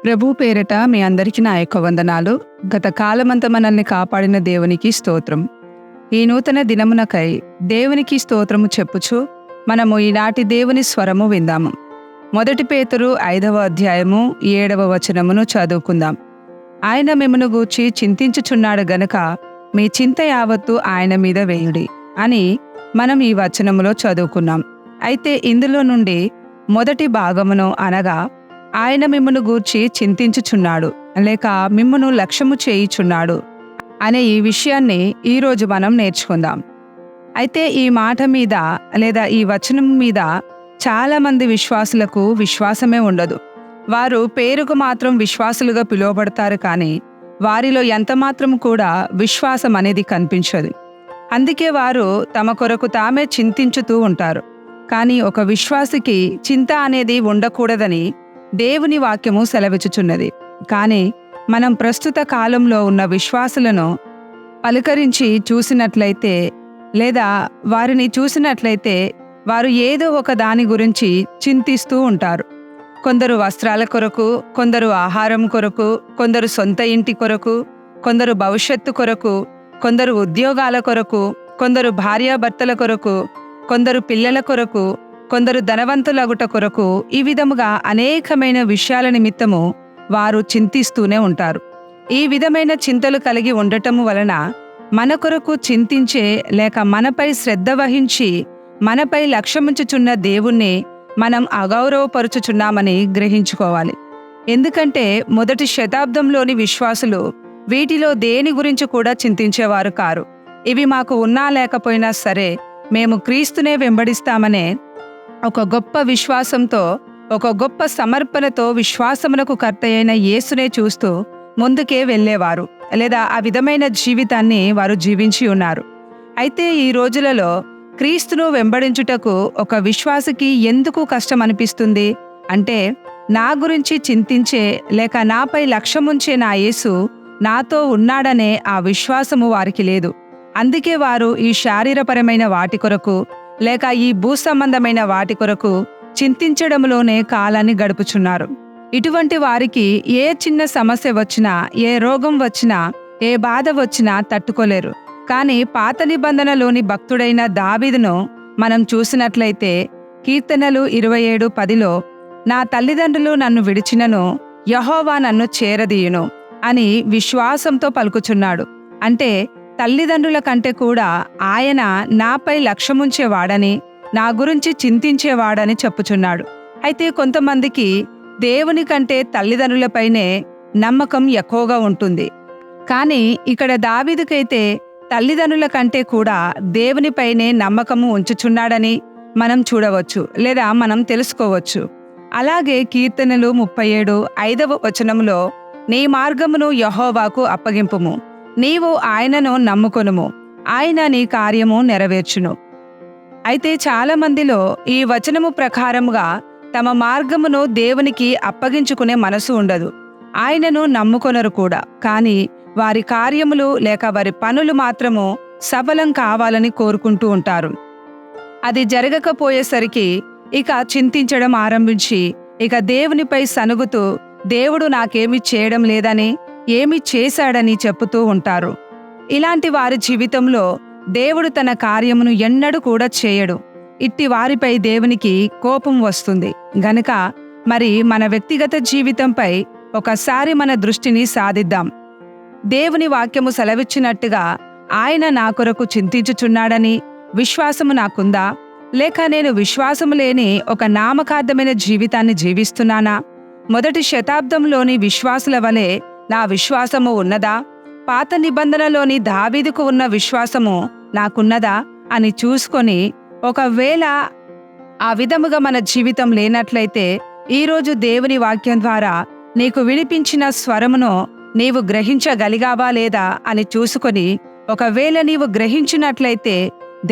ప్రభు పేరిట మీ అందరికీ నా యొక్క వందనాలు. గత కాలమంతా మనల్ని కాపాడిన దేవునికి స్తోత్రం. ఈ నూతన దినమునకై దేవునికి స్తోత్రము చెప్పుచు మనము ఈనాటి దేవుని స్వరము విందాము. 1 పేతురు 5వ అధ్యాయము 7వ వచనమును చదువుకుందాం. ఆయన మిమ్మును గూర్చి చింతించుచున్నాడు గనుక మీ చింత యావత్తు ఆయన మీద వేయుడి అని మనం ఈ వచనములో చదువుకున్నాం. అయితే ఇందులో నుండి మొదటి భాగమును అనగా ఆయన మిమ్మును గూర్చి చింతించుచున్నాడు లేక మిమ్మును లక్ష్యము చేయుచున్నాడు అనే ఈ విషయాన్ని ఈరోజు మనం నేర్చుకుందాం. అయితే ఈ మాట మీద లేదా ఈ వచనం మీద చాలామంది విశ్వాసులకు విశ్వాసమే ఉండదు. వారు పేరుకు మాత్రం విశ్వాసులుగా పిలువబడతారు, కానీ వారిలో ఎంతమాత్రం కూడా విశ్వాసం అనేది కనిపించదు. అందుకే వారు తమ కొరకు తామే చింతించుతూ ఉంటారు. కానీ ఒక విశ్వాసికి చింత అనేది ఉండకూడదని దేవుని వాక్యము సెలవిచ్చుచున్నది. కానీ మనం ప్రస్తుత కాలంలో ఉన్న విశ్వాసులను పలకరించి చూసినట్లయితే లేదా వారిని చూసినట్లయితే వారు ఏదో ఒక దాని గురించి చింతిస్తూ ఉంటారు. కొందరు వస్త్రాల కొరకు, కొందరు ఆహారం కొరకు, కొందరు సొంత ఇంటి కొరకు, కొందరు భవిష్యత్తు కొరకు, కొందరు ఉద్యోగాల కొరకు, కొందరు భార్యాభర్తల కొరకు, కొందరు పిల్లల కొరకు, కొందరు ధనవంతులగుట కొరకు, ఈ విధముగా అనేకమైన విషయాల నిమిత్తము వారు చింతిస్తూనే ఉంటారు. ఈ విధమైన చింతలు కలిగి ఉండటము వలన మన కొరకు చింతించే లేక మనపై శ్రద్ధ వహించి మనపై లక్ష్యముంచుచున్న దేవుణ్ణి మనం అగౌరవపరుచుచున్నామని గ్రహించుకోవాలి. ఎందుకంటే మొదటి శతాబ్దంలోని విశ్వాసులు వీటిలో దేని గురించి కూడా చింతించేవారు కారు. ఇవి మాకు ఉన్నా లేకపోయినా సరే మేము క్రీస్తునే వెంబడిస్తామనే ఒక గొప్ప విశ్వాసంతో, ఒక గొప్ప సమర్పణతో విశ్వాసమునకు కర్త అయిన యేసునే చూస్తూ ముందుకే వెళ్ళేవారు, లేదా ఆ విధమైన జీవితాన్ని వారు జీవించి ఉన్నారు. అయితే ఈ రోజులలో క్రీస్తును వెంబడించుటకు ఒక విశ్వాసికి ఎందుకు కష్టం అనిపిస్తుంది అంటే, నా గురించి చింతించే లేక నాపై లక్ష్యముంచే నా యేసు నాతో ఉన్నాడనే ఆ విశ్వాసము వారికి లేదు. అందుకే వారు ఈ శారీరపరమైన వాటి కొరకు లేక ఈ భూ సంబంధమైన వాటి కొరకు చింతించడంలోనే కాలాన్ని గడుపుచున్నారు. ఇటువంటి వారికి ఏ చిన్న సమస్య వచ్చినా, ఏ రోగం వచ్చినా, ఏ బాధ వచ్చినా తట్టుకోలేరు. కానీ పాత నిబంధనలోని భక్తుడైన దావీదును మనం చూసినట్లయితే కీర్తనలు 27:10లో నా తల్లిదండ్రులు నన్ను విడిచినను యెహోవా నన్ను చేరదీయును అని విశ్వాసంతో పలుకుచున్నాడు. అంటే తల్లిదండ్రుల కంటే కూడా ఆయన నాపై లక్ష్యముంచేవాడని, నా గురించి చింతించేవాడని చెప్పుచున్నాడు. అయితే కొంతమందికి దేవుని కంటే తల్లిదండ్రులపైనే నమ్మకం ఎక్కువగా ఉంటుంది. కానీ ఇక్కడ దావీదుకైతే తల్లిదండ్రుల కంటే కూడా దేవునిపైనే నమ్మకము ఉంచుచున్నాడని మనం చూడవచ్చు లేదా మనం తెలుసుకోవచ్చు. అలాగే కీర్తనలు 37:5వ వచనంలో నీ మార్గమును యెహోవాకు అప్పగింపుము, నీవు ఆయనను నమ్ముకొనుము, ఆయన నీ కార్యము నెరవేర్చును. అయితే చాలా మందిలో ఈ వచనము ప్రకారముగా తమ మార్గమును దేవునికి అప్పగించుకునే మనసు ఉండదు. ఆయనను నమ్ముకొనరు కూడా, కానీ వారి కార్యములు లేక వారి పనులు మాత్రము సఫలం కావాలని కోరుకుంటూ ఉంటారు. అది జరగకపోయేసరికి ఇక చింతించడం ఆరంభించి ఇక దేవునిపై సనుగుతూ దేవుడు నాకేమీ చేయడం లేదని, ఏమి చేశాడని చెప్పుతూ ఉంటారు. ఇలాంటి వారి జీవితంలో దేవుడు తన కార్యమును ఎన్నడూ కూడా చేయడు. ఇట్టి వారిపై దేవునికి కోపం వస్తుంది. గనుక మరి మన వ్యక్తిగత జీవితంపై ఒకసారి మన దృష్టిని సాధిద్దాం. దేవుని వాక్యము సెలవిచ్చినట్టుగా ఆయన నా కొరకు చింతించుచున్నాడని విశ్వాసము నాకుందా, లేక నేను విశ్వాసము లేని ఒక నామకార్థమైన జీవితాన్ని జీవిస్తున్నానా? మొదటి శతాబ్దంలోని విశ్వాసుల వలె నా విశ్వాసము ఉన్నదా? పాత నిబంధనలోని దావీదుకు ఉన్న విశ్వాసము నాకున్నదా అని చూసుకొని, ఒకవేళ ఆ విధముగా మన జీవితం లేనట్లయితే ఈరోజు దేవుని వాక్యం ద్వారా నీకు వినిపించిన స్వరమును నీవు గ్రహించగలిగావా లేదా అని చూసుకొని, ఒకవేళ నీవు గ్రహించినట్లయితే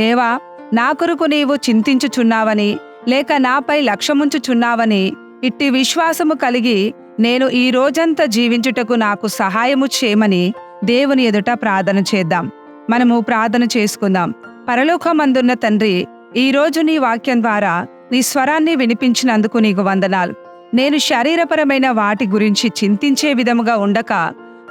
దేవా నా కొరకు నీవు చింతించుచున్నావని లేక నాపై లక్ష్యముంచుచున్నావని, ఇట్టి విశ్వాసము కలిగి నేను ఈ రోజంతా జీవించుటకు నాకు సహాయము చేయమని దేవుని ఎదుట ప్రార్థన చేద్దాం. మనము ప్రార్థన చేసుకుందాం. పరలోకమందున్న తండ్రి, ఈరోజు నీ వాక్యం ద్వారా నీ స్వరాన్ని వినిపించినందుకు నీకు వందనాలు. నేను శరీరపరమైన వాటి గురించి చింతించే విధముగా ఉండక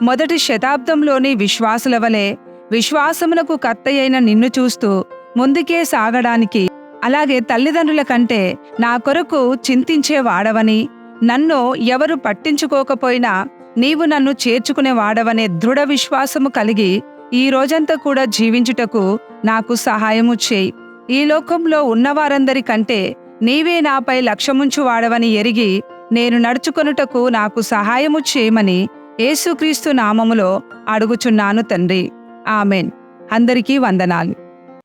మొదటి శతాబ్దంలోని విశ్వాసుల వలె విశ్వాసమునకు కర్తయైన నిన్ను చూస్తూ ముందుకే సాగడానికి, అలాగే తల్లిదండ్రుల కంటే నా కొరకు చింతించే వాడవని, నన్ను ఎవరు పట్టించుకోకపోయినా నీవు నన్ను చేర్చుకునే వాడవనే దృఢ విశ్వాసము కలిగి ఈ రోజంతా కూడా జీవించుటకు నాకు సహాయము చేయి. ఈ లోకంలో ఉన్నవారందరి కంటే నీవే నాపై లక్ష్యముంచు వాడవని ఎరిగి నేను నడుచుకొనుటకు నాకు సహాయము చేయమని యేసుక్రీస్తు నామములో అడుగుచున్నాను తండ్రి. ఆమెన్. అందరికీ వందనాలు.